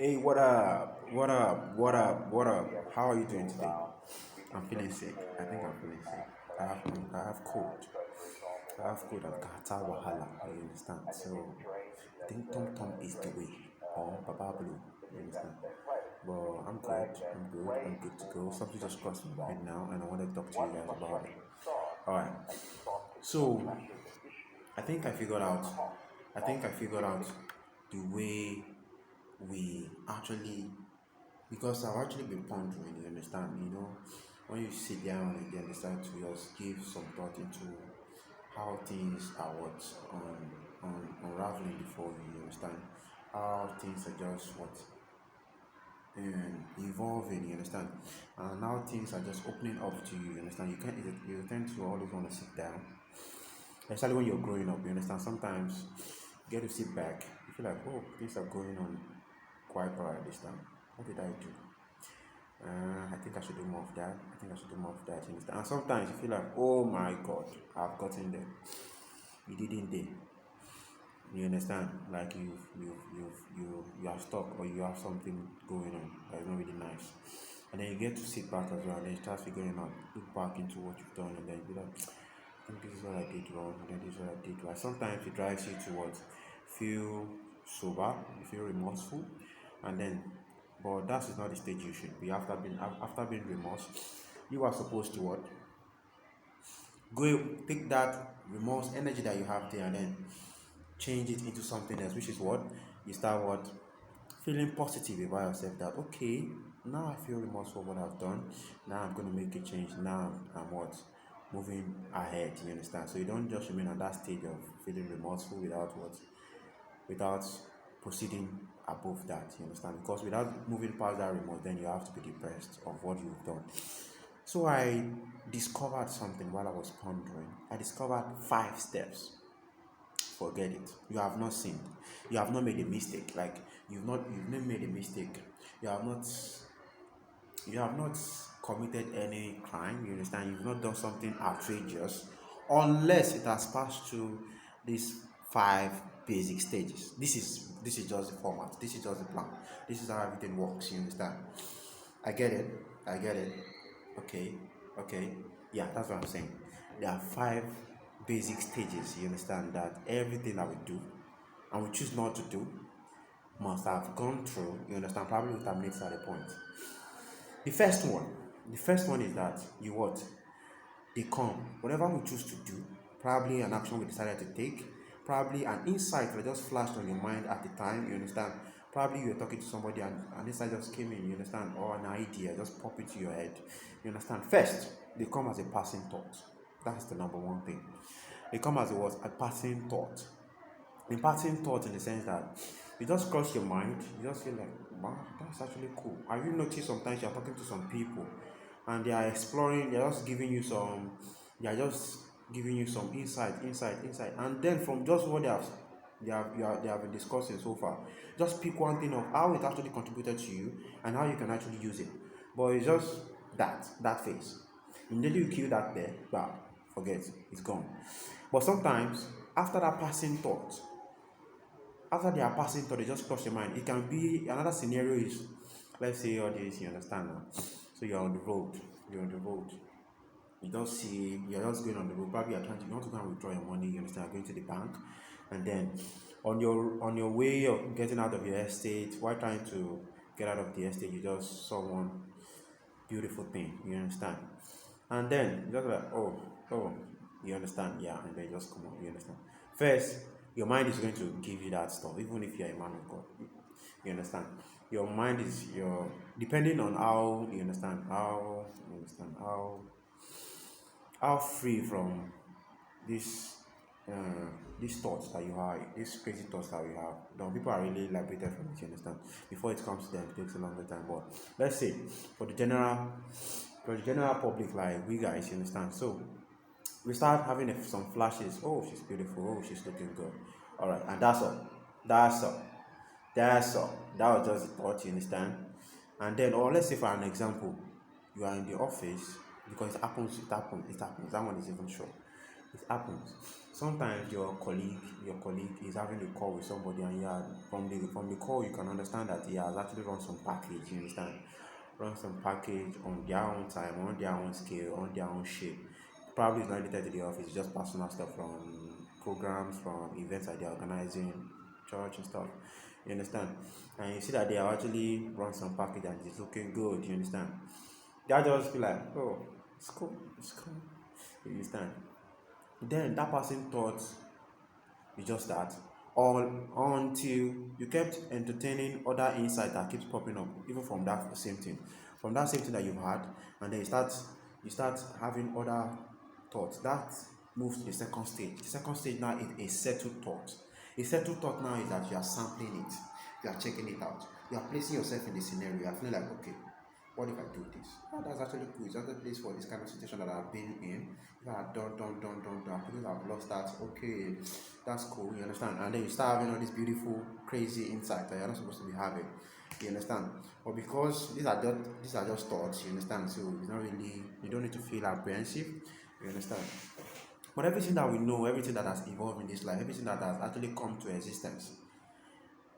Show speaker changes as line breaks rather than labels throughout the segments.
Hey, what up? What up? What up? What up? How are you doing today? I'm feeling sick. I think I'm feeling sick. I have cold. I have cold and kata wahala. You understand? So I think Tom Tom is the way, or Baba Blue. You understand? But I'm good. I'm good. I'm good to go. Something just crossed my mind now, and I want to talk to you guys about it. All right. So I think I figured out. I think I figured out the way we actually, because I've actually been pondering, you understand, when you sit down and then decide to just give some thought into how things are unraveling before you, understand, how things are just evolving, you understand, and now things are just opening up to you, you understand. You tend to always want to sit down, especially when you're growing up, you understand. Sometimes you get to sit back, you feel like, oh, things are going on quite right this time. What did I do? I think I should do more of that. I think I should do more of that. You understand? And sometimes you feel like, oh my God, I've gotten there. You didn't there. You understand? Like you are stuck, or you have something going on that is not really nice. And then you get to sit back as well, and then you start figuring out, look back into what you've done, and then you be like, I think this is what I did wrong, and then this is what I did right. Sometimes it drives you towards feel sober, you feel remorseful, and then, but that is not the stage you should be. After being remorse, you are supposed to what? Go take that remorse energy that you have there, and then change it into something else, which is what you start what feeling positive about yourself, that okay, now I feel remorseful for what I've done. Now I'm going to make a change. Now I'm what moving ahead. You understand? So you don't just remain on that stage of feeling remorseful without proceeding above that. You understand? Because without moving past that remorse, then you have to be depressed of what you've done. So I discovered something while I was pondering. I discovered 5 steps. Forget it. You have not sinned. You have not made a mistake. Like you've not made a mistake. You have not committed any crime. You understand? You've not done something outrageous, unless it has passed through these 5 basic stages. This is just the format. This is just the plan. This is how everything works. You understand? I get it. I get it. Okay. Okay. Yeah, that's what I'm saying. There are 5 basic stages, you understand, that everything that we do and we choose not to do must have gone through, you understand, probably will terminate at a point. The first one, the first one is that you what? They come. Whatever we choose to do, probably an action we decided to take, probably an insight that just flashed on your mind at the time, you understand. Probably you were talking to somebody and an insight just came in, you understand, or an idea just popped into your head. You understand? First, they come as a passing thought. That's the number one thing. They come as a passing thought. A passing thought in the sense that you just cross your mind, you just feel like, wow, that's actually cool. Have you noticed sometimes you're talking to some people and they are exploring, they are just giving you some insight, and then from just what they have been discussing so far, just pick one thing of how it actually contributed to you and how you can actually use it. But it's just that phase. Immediately you kill that there, but forget, it's gone. But sometimes after they are passing thought, they just cross your mind. It can be another scenario is, let's say all this, you understand now. So you're on the road. You don't see, you're just going on the road. Probably you want to go and withdraw your money, you understand, you're going to the bank, and then on your way of getting out of your estate, while trying to get out of the estate, you just saw one beautiful thing, you understand. And then you just like, oh, you understand, yeah, and then you just come on, you understand. First, your mind is going to give you that stuff, even if you're a man of God. You understand? Your mind is your depending on how you understand, how free from this these thoughts that you have, these crazy thoughts that we have. Now people are really liberated from it, you understand. Before it comes to them, it takes a longer time. But let's say for the general public, like we guys, you understand. So we start having some flashes. Oh, she's beautiful. Oh, she's looking good. All right, and that's all. That's all. That's all. That was just the thought, you understand. And then, or let's say for an example, you are in the office because it happens. That one is even sure. It happens. Sometimes your colleague is having a call with somebody, and yeah, from the call you can understand that he has actually run some package. You understand? Run some package on their own time, on their own scale, on their own shape. Probably it's not related to the office. It's just personal stuff from programs, from events that they're organizing, church and stuff. You understand? And you see that they have actually run some package and it's looking good. You understand? They'll just be like, oh, it's cool, it's cool. You understand? Then that person thought it's just that. All until you kept entertaining other insight that keeps popping up, even from that same thing. From that same thing that you've had, and then you start having other thoughts. That moves to the second stage. The second stage now is a settled thought. A settled thought now is that you are sampling it, you are checking it out, you are placing yourself in the scenario, you are feeling like, okay, what if I do this? Oh, that's actually cool. It's not a place for this kind of situation that I've been in. If I had done, because I've lost that. Okay, that's cool. You understand? And then you start having all these beautiful, crazy insights that you're not supposed to be having. You understand? But because these are just thoughts, you understand? So it's not really, you don't need to feel apprehensive. You understand? But everything that we know, everything that has evolved in this life, everything that has actually come to existence,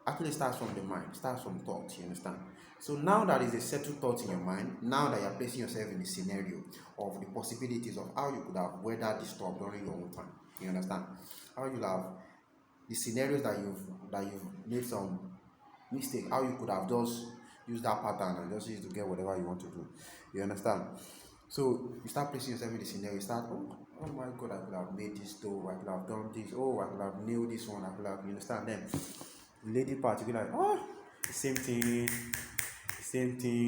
actually starts from the mind, starts from thoughts, you understand? So now that is a settled thought in your mind, now that you're placing yourself in the scenario of the possibilities of how you could have weathered the storm during your own time, you understand? How you have the scenarios that you've made some mistake, how you could have just used that pattern and just used to get whatever you want to do. You understand? So you start placing yourself in the scenario, you start, oh my god, I could have made this though, I could have done this, oh, I could have nailed this one, I could have, you understand? Then the lady part, you be like, oh, the same thing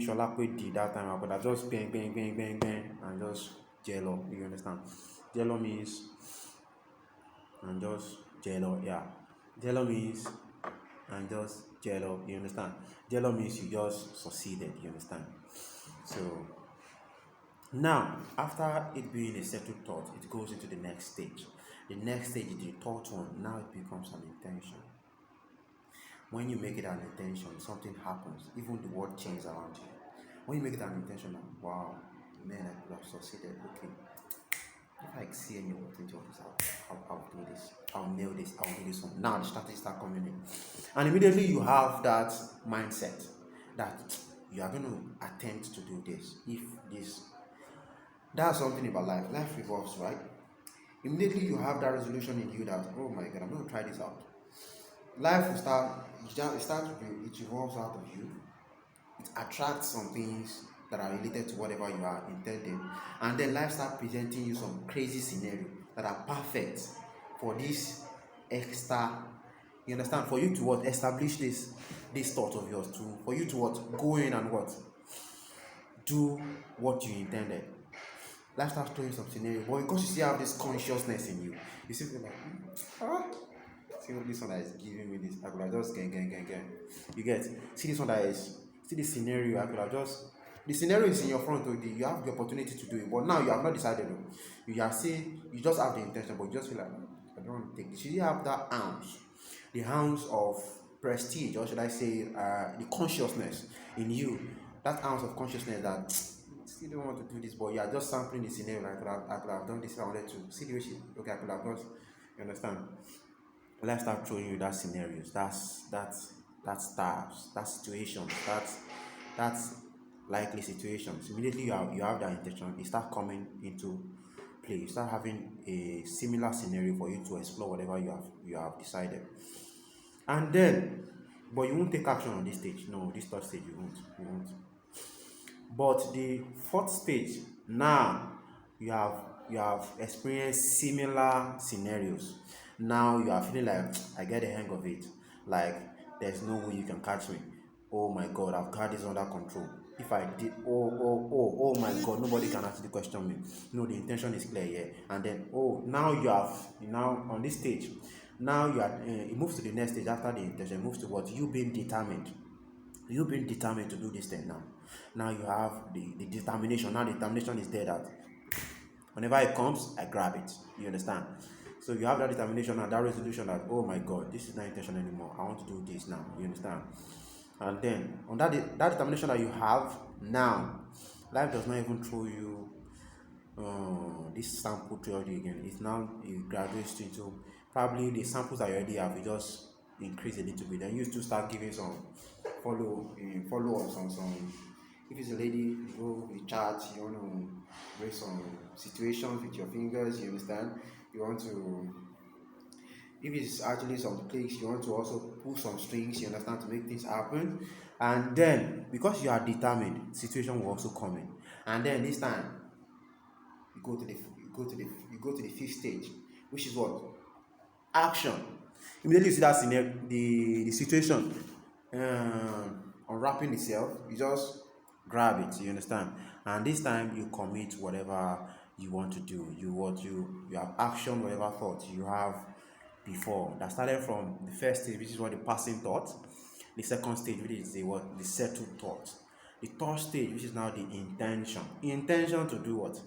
Sholape did that time. I could have just bang, bang, bang, bang, bang, and just jello. You understand? Jello means, and just jello, yeah. Jello means, and just jello. You understand? Jello means you just succeeded. You understand? So now, after it being a settled thought, it goes into the next stage. The next stage is the thought one. Now it becomes an intention. When you make it an intention, something happens. Even the world changes around you. When you make it an intention, like, wow, man, I could have succeeded. Okay, if I see any opportunity of this, I'll do this. I'll nail this. I'll do this one. Now the strategy start coming in, and immediately you have that mindset that you are going to attempt to do this. If this, that's something about life. Life revolves, right? Immediately you have that resolution in you that, oh my god, I'm going to try this out. Life will start. It revolves out of you. It attracts some things that are related to whatever you are intending, and then life starts presenting you some crazy scenarios that are perfect for this extra, you understand, for you to what, establish this thought of yours, to for you to what, go in and what, do what you intended. Life starts throwing some scenario, but because you still have this consciousness in you, you still feel like, ah, see what this one that is giving me this, I could have just gang. You get, see this one that is, see the scenario, I could have just, the scenario is in your front already, you have the opportunity to do it, but now you have not decided though. You are saying, you just have the intention, but you just feel like, I don't want to take this. You have that ounce, the ounce of prestige, or should I say, the consciousness in you, that ounce of consciousness that still don't want to do this, but you are just sampling the scenario. I could have done this if I wanted to. See the way she, okay, I could have just, you understand? Let's start showing you that scenarios, that stars, that situations, that's likely situations. Immediately you have that intention, it start coming into play. You start having a similar scenario for you to explore whatever you have decided. And then, but you won't take action on this stage. No, this third stage you won't. But the fourth stage, now you have you have experienced similar scenarios. Now you are feeling like, I get the hang of it. Like, there's no way you can catch me. Oh my god, I've got this under control. If I did, oh my god, nobody can actually question me. No, the intention is clear here. And then, oh, now now on this stage. Now it moves to the next stage after the intention. It moves to what, you being determined. You being determined to do this thing now. Now you have the determination. Now the determination is there that whenever it comes, I grab it. You understand? So you have that determination and that resolution that, oh my god, this is not intention anymore. I want to do this now. You understand? And then on that determination that you have now, life does not even throw you this sample theory again. It graduates into probably the samples that you already have. You just increase a little bit. Then you to start giving some follow ups on some. If it's a lady, you go with chat. You want to raise some situations with your fingers. You understand? You want to, if it's actually some clicks, you want to also pull some strings, you understand, to make things happen. And then because you are determined, situation will also come in. And then this time you go to the fifth stage, which is what? Action. Immediately you see that the situation unwrapping itself, you just grab it, you understand. And this time you commit whatever you want to do. You have action whatever thought you have before, that started from the first stage, which is what the passing thought. The second stage, which is the settled thought. The third stage, which is now the intention to do what.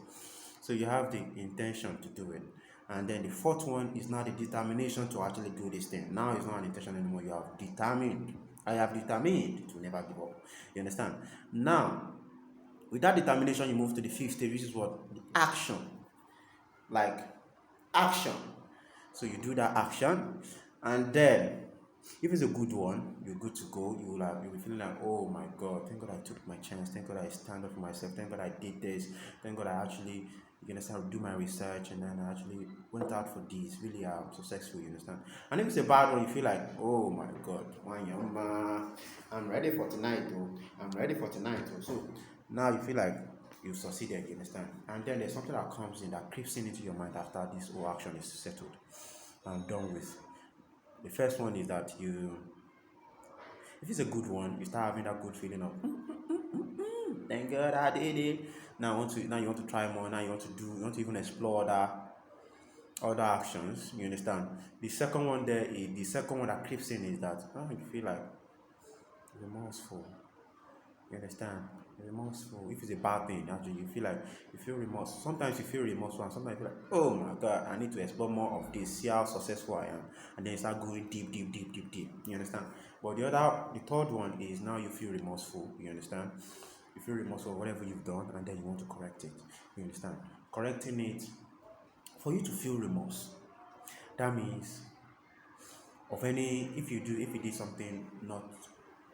So you have the intention to do it. And then the fourth one is now the determination to actually do this thing. Now it's not an intention anymore. You have determined. I have determined to never give up. You understand? Now, with that determination, you move to the fifth stage, which is what? The action. Like action. So you do that action, and then if it's a good one, you're good to go. You'll be feeling like, oh my God, thank God I took my chance. Thank God I stand up for myself. Thank God I did this. Thank God I actually, you understand, do my research, and then I actually went out for this. Really, I'm successful. You understand? And if it's a bad one, you feel like, oh my God, I'm ready for tonight, though. I'm ready for tonight, though. So now you feel like you've succeeded. You understand? And then there's something that comes in, that creeps in into your mind after this whole action is settled and done with. The first one is that if it's a good one, you start having that good feeling of, thank God I did it. Now you want to try more. Now you want to even explore other actions. You understand? The second one that creeps in is that you feel like remorseful. You understand? Remorseful. If it's a bad thing, actually, you feel remorse. Sometimes you feel remorseful, and sometimes you feel like, oh my God, I need to explore more of this, see how successful I am, and then you start going deep, deep, deep, deep, deep. You understand? But the third one is now you feel remorseful. You understand? You feel remorseful for whatever you've done, and then you want to correct it. You understand? Correcting it, for you to feel remorse, that means if you did something not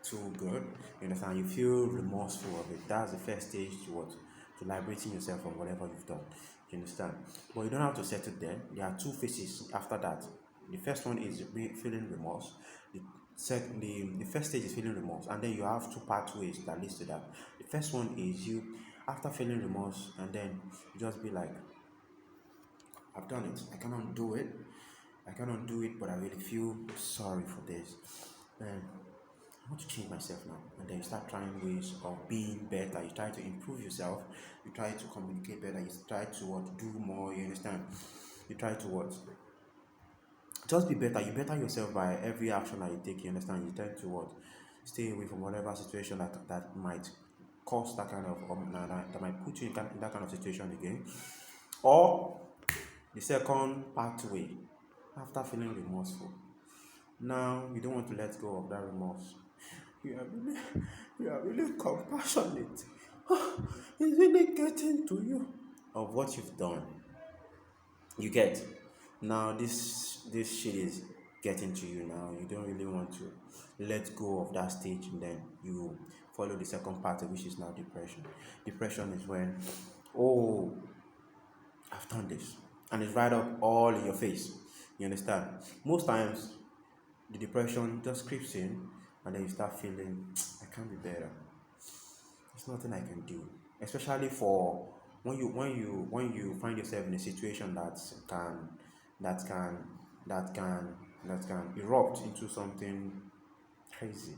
too good, you understand, you feel remorseful of it. That's the first stage to liberating yourself from whatever you've done. You understand? But you don't have to settle there. There are two phases after that. The first one is feeling remorse. The first stage is feeling remorse, and then you have two pathways that leads to that. The first one is you, after feeling remorse, and then you just be like, I've done it. I cannot do it. I cannot do it, but I really feel sorry for this. Then I want to change myself now. And then you start trying ways of being better. You try to improve yourself. You try to communicate better. You try to do more. You understand? You try to just be better. You better yourself by every action that you take. You understand? You tend to stay away from whatever situation that might cause that kind of that might put you in that kind of situation again. Or the second pathway, after feeling remorseful, now you don't want to let go of that remorse. You are really compassionate. It's really getting to you of what you've done. You get, now this shit is getting to you now. You don't really want to let go of that stage, and then you follow the second part, which is now depression. Depression is when, oh, I've done this, and it's right up all in your face. You understand? Most times the depression just creeps in, and then you start feeling, I can't be better. There's nothing I can do. Especially for when you find yourself in a situation that can that can erupt into something crazy.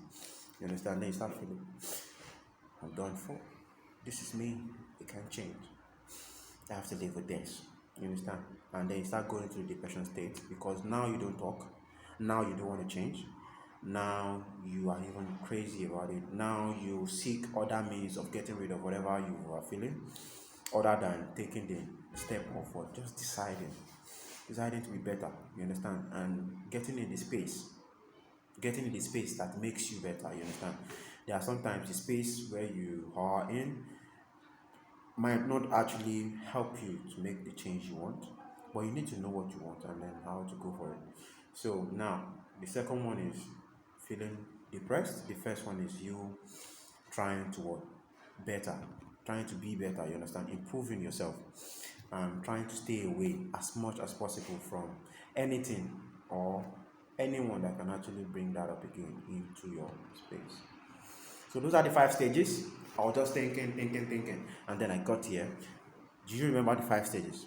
You understand? Then you start feeling, I'm done for. This is me. It can't change. I have to live with this. You understand? And then you start going through the depression state, because now you don't talk. Now you don't want to change. Now you are even crazy about it. Now you seek other means of getting rid of whatever you are feeling, other than taking the step of just deciding to be better. You understand? And getting in the space that makes you better. You understand? There are sometimes the space where you are in might not actually help you to make the change you want, but you need to know what you want and then how to go for it. So now the second one is feeling depressed. The first one is you trying to what? Better, trying to be better, you understand, improving yourself, and trying to stay away as much as possible from anything or anyone that can actually bring that up again into your space. So those are the 5 stages. I was just thinking, and then I got here. Do you remember the 5 stages?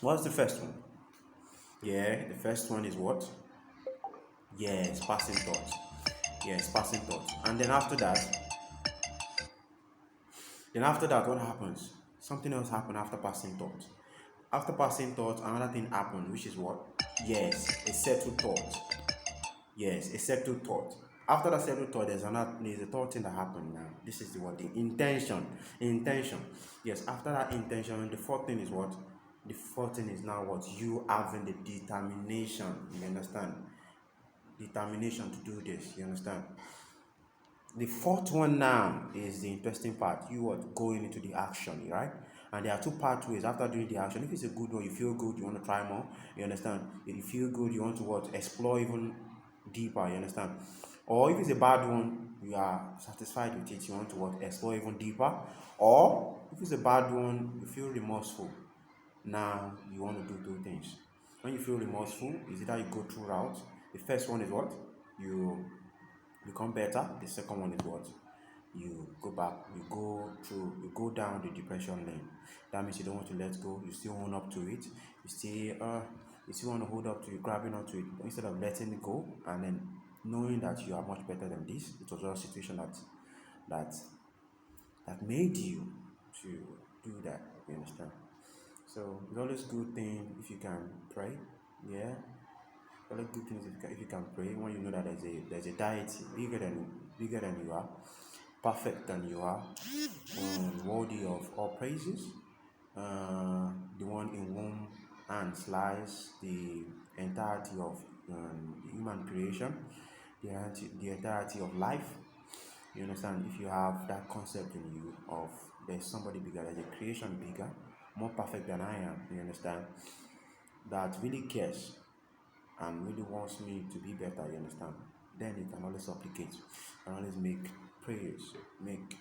What's the first one? Yeah, the first one is what? Yes, passing thoughts. Yes, passing thoughts. And then after that, what happens? Something else happened after passing thoughts. After passing thoughts, another thing happened, which is what? Yes, a settled thought. Yes, a settled thought. After that settled thought, there's a third thing that happened now. This is the what? The intention. Intention. Yes, after that intention, the fourth thing is what? The fourth thing is now what? You having the determination. You understand? Determination to do this. You understand? The fourth one now is the interesting part. You what? Going into the action, right? And there are two pathways after doing the action. If it's a good one, you feel good, you want to try more. You understand? If you feel good, you want to what? Explore even deeper. You understand? Or if it's a bad one, you are satisfied with it. You want to what? Explore even deeper. Or if it's a bad one, you feel remorseful. Now you want to do two things. When you feel remorseful, is it that you go through route? The first one is what? You become better. The second one is what? You go back, you go down the depression lane. That means you don't want to let go, you still hold up to it, you still want to hold up to it, grabbing onto it, but instead of letting it go and then knowing that you are much better than this. It was just a situation that that made you to do that. You understand? So it's always good thing if you can pray. Yeah, other good things if you can pray when you know that there's a deity bigger than you are, perfect than you are, worthy of all praises, the one in whom hands lies the entirety of human creation, the entirety of life. You understand? If you have that concept in you of there's somebody bigger, there's a creation bigger, more perfect than I am, you understand, that really cares and really wants me to be better, you understand, then you can always supplicate, and always make prayers, make